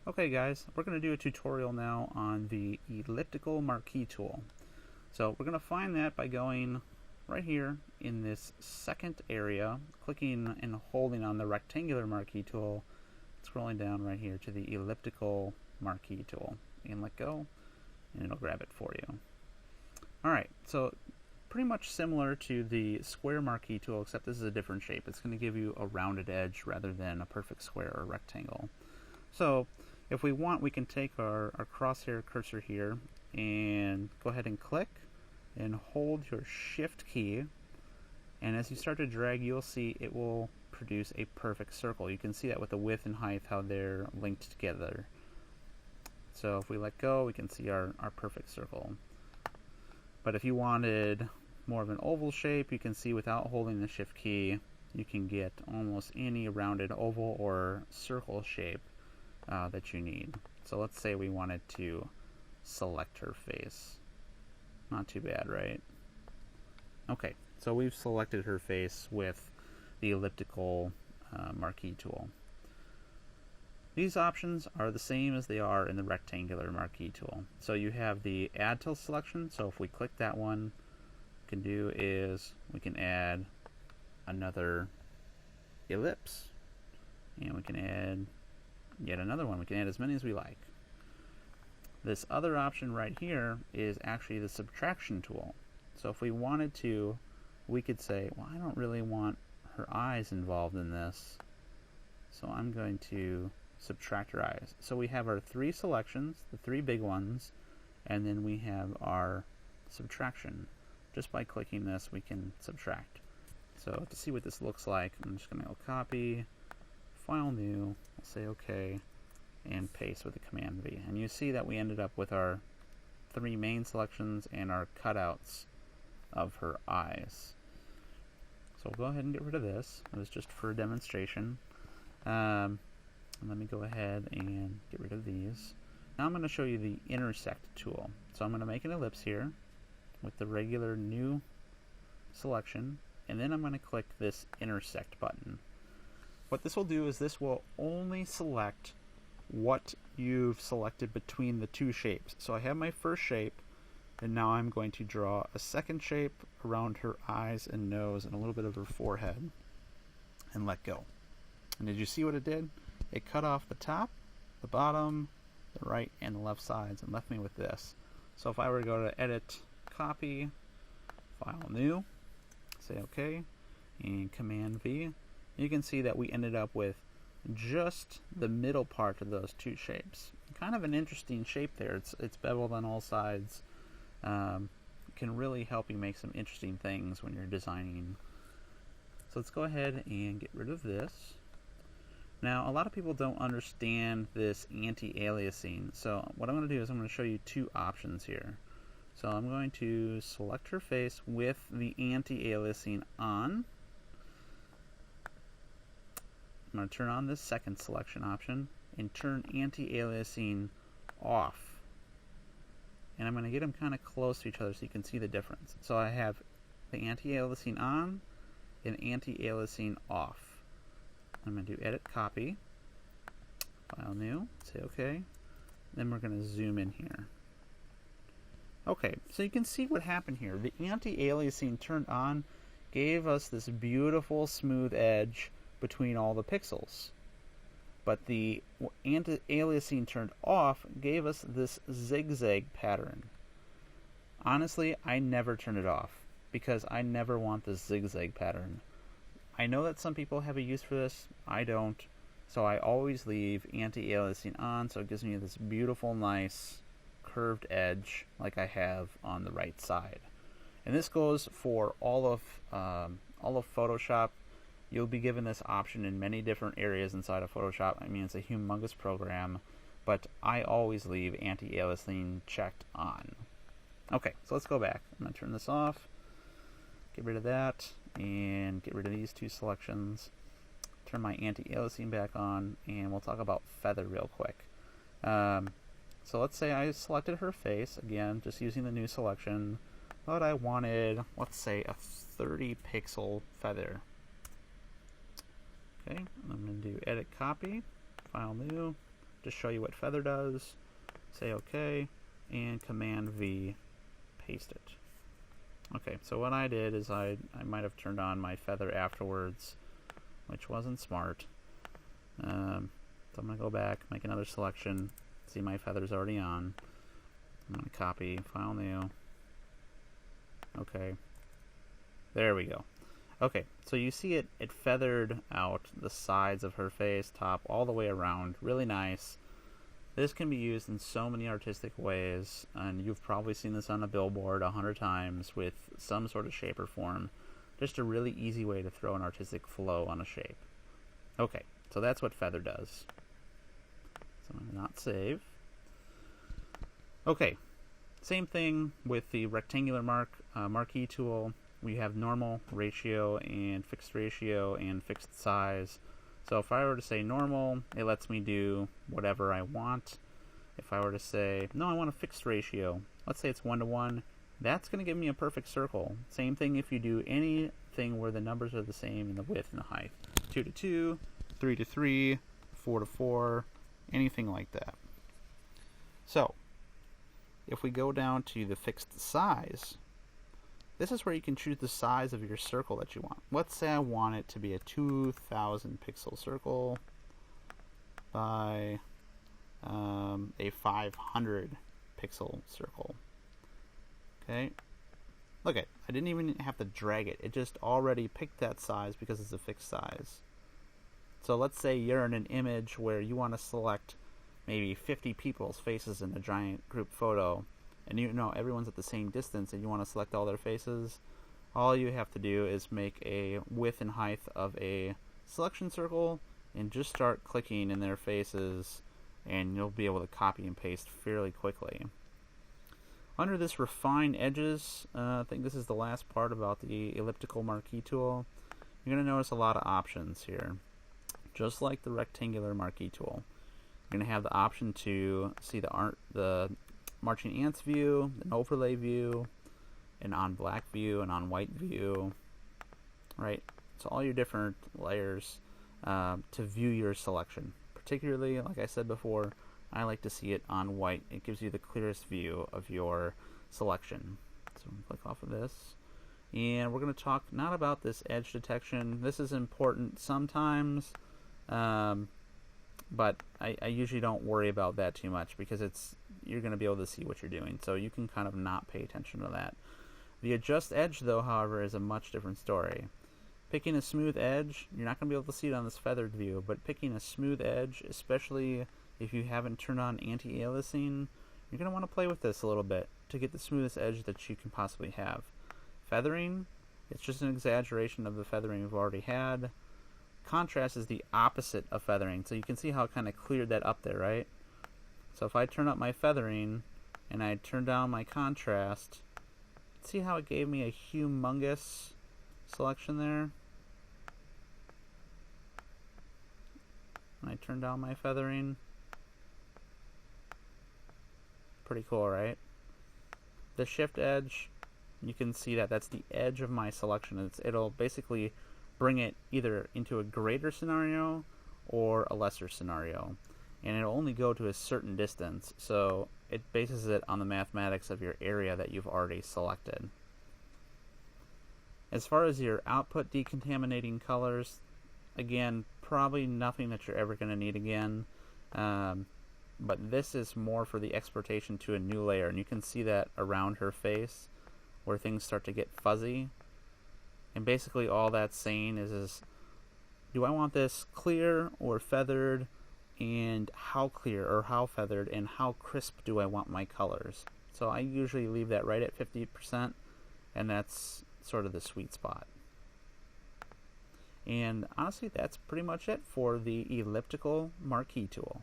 Okay guys, we're going to do a tutorial now on the elliptical marquee tool. So we're going to find that by going right here in this second area, clicking and holding on the rectangular marquee tool, scrolling down right here to the elliptical marquee tool, and let go, and it'll grab it for you. Alright, so pretty much similar to the square marquee tool, except this is a different shape. It's going to give you a rounded edge rather than a perfect square or rectangle. So if we want, we can take our crosshair cursor here and go ahead and click and hold your shift key, and as you start to drag, you'll see it will produce a perfect circle. You can see that with the width and height, how they're linked together. So if we let go, we can see our perfect circle. But if you wanted more of an oval shape, you can see without holding the shift key, you can get almost any rounded oval or circle shape that you need. So let's say we wanted to select her face. Not too bad, right? Okay, so we've selected her face with the elliptical marquee tool. These options are the same as they are in the rectangular marquee tool. So you have the add till selection, so if we click that one, what we can do is we can add another ellipse, and we can add yet another one. We can add as many as we like. This other option right here is actually the subtraction tool. So if we wanted to, we could say, well, I don't really want her eyes involved in this, so I'm going to subtract her eyes. So we have our three selections, the three big ones, and then we have our subtraction. Just by clicking this, we can subtract. So to see what this looks like, I'm just going to go copy, file new, I'll say OK, and paste with the Command V. And you see that we ended up with our three main selections and our cutouts of her eyes. So we'll go ahead and get rid of this. It was just for a demonstration. And let me go ahead and get rid of these. Now I'm going to show you the intersect tool. So I'm going to make an ellipse here with the regular new selection, and then I'm going to click this intersect button. What this will do is this will only select what you've selected between the two shapes. So I have my first shape, and now I'm going to draw a second shape around her eyes and nose and a little bit of her forehead, and let go. And did you see what it did? It cut off the top, the bottom, the right, and the left sides and left me with this. So if I were to go to Edit, Copy, File New, say OK, and Command V, you can see that we ended up with just the middle part of those two shapes. Kind of an interesting shape there. It's beveled on all sides. Can really help you make some interesting things when you're designing. So let's go ahead and get rid of this. Now, a lot of people don't understand this anti-aliasing. So what I'm going to do is I'm going to show you two options here. So I'm going to select her face with the anti-aliasing on. I'm going to turn on this second selection option and turn anti-aliasing off. And I'm going to get them kind of close to each other so you can see the difference. So I have the anti-aliasing on and anti-aliasing off. I'm going to do Edit, Copy, File New, say OK. Then we're going to zoom in here. Okay, so you can see what happened here. The anti-aliasing turned on gave us this beautiful smooth edge between all the pixels. But the anti-aliasing turned off gave us this zigzag pattern. Honestly, I never turn it off because I never want this zigzag pattern. I know that some people have a use for this. I don't. So I always leave anti-aliasing on, so it gives me this beautiful, nice curved edge like I have on the right side. And this goes for all of Photoshop. You'll be given this option in many different areas inside of Photoshop. I mean, it's a humongous program, but I always leave anti-aliasing checked on. Okay, so let's go back. I'm going to turn this off, get rid of that, and get rid of these two selections. Turn my anti-aliasing back on, and we'll talk about feather real quick. So let's say I selected her face, again, just using the new selection, but I wanted, let's say, a 30 pixel feather. Okay, I'm going to do Edit, Copy, File New, to show you what feather does. Say OK, and Command V, paste it. Okay, so what I did is I might have turned on my feather afterwards, which wasn't smart. So I'm going to go back, make another selection, see my feather's already on. I'm going to copy, File New. Okay, there we go. Okay, so you see it feathered out the sides of her face, top, all the way around. Really nice. This can be used in so many artistic ways, and you've probably seen this on a billboard 100 times with some sort of shape or form. Just a really easy way to throw an artistic flow on a shape. Okay, so that's what feather does. So I'm going to not save. Okay, same thing with the rectangular marquee tool. We have normal, ratio, and fixed size. So if I were to say normal, it lets me do whatever I want. If I were to say, no, I want a fixed ratio, let's say it's 1:1, that's going to give me a perfect circle. Same thing if you do anything where the numbers are the same in the width and the height. 2:2, 3:3, 4:4, anything like that. So, if we go down to the fixed size, this is where you can choose the size of your circle that you want. Let's say I want it to be a 2,000 pixel circle by a 500 pixel circle. Okay, look at, I didn't even have to drag it. It just already picked that size because it's a fixed size. So let's say you're in an image where you want to select maybe 50 people's faces in a giant group photo, and you know everyone's at the same distance and you want to select all their faces. All you have to do is make a width and height of a selection circle and just start clicking in their faces, and you'll be able to copy and paste fairly quickly. Under this refine edges, I think this is the last part about the elliptical marquee tool. You're going to notice a lot of options here. Just like the rectangular marquee tool, you're going to have the option to see the marching ants view, an overlay view, an on black view, an on white view, right? So all your different layers to view your selection. Particularly, like I said before, I like to see it on white. It gives you the clearest view of your selection. So I'm going to click off of this. And we're going to talk not about this edge detection. This is important sometimes, but I usually don't worry about that too much because you're going to be able to see what you're doing. So you can kind of not pay attention to that. The adjust edge, though, however, is a much different story. Picking a smooth edge, you're not going to be able to see it on this feathered view, but picking a smooth edge, especially if you haven't turned on anti-aliasing, you're going to want to play with this a little bit to get the smoothest edge that you can possibly have. Feathering, it's just an exaggeration of the feathering we've already had. Contrast is the opposite of feathering, so you can see how it kind of cleared that up there, right? So if I turn up my feathering and I turn down my contrast, see how it gave me a humongous selection there? And I turn down my feathering. Pretty cool, right? The shift edge, you can see that that's the edge of my selection. It'll basically bring it either into a greater scenario or a lesser scenario, and it'll only go to a certain distance, so it bases it on the mathematics of your area that you've already selected. As far as your output decontaminating colors, again, probably nothing that you're ever going to need again, but this is more for the exportation to a new layer, and you can see that around her face where things start to get fuzzy. And basically all that's saying is do I want this clear or feathered, and how clear or how feathered and how crisp do I want my colors? So I usually leave that right at 50%, and that's sort of the sweet spot. And honestly, that's pretty much it for the elliptical marquee tool.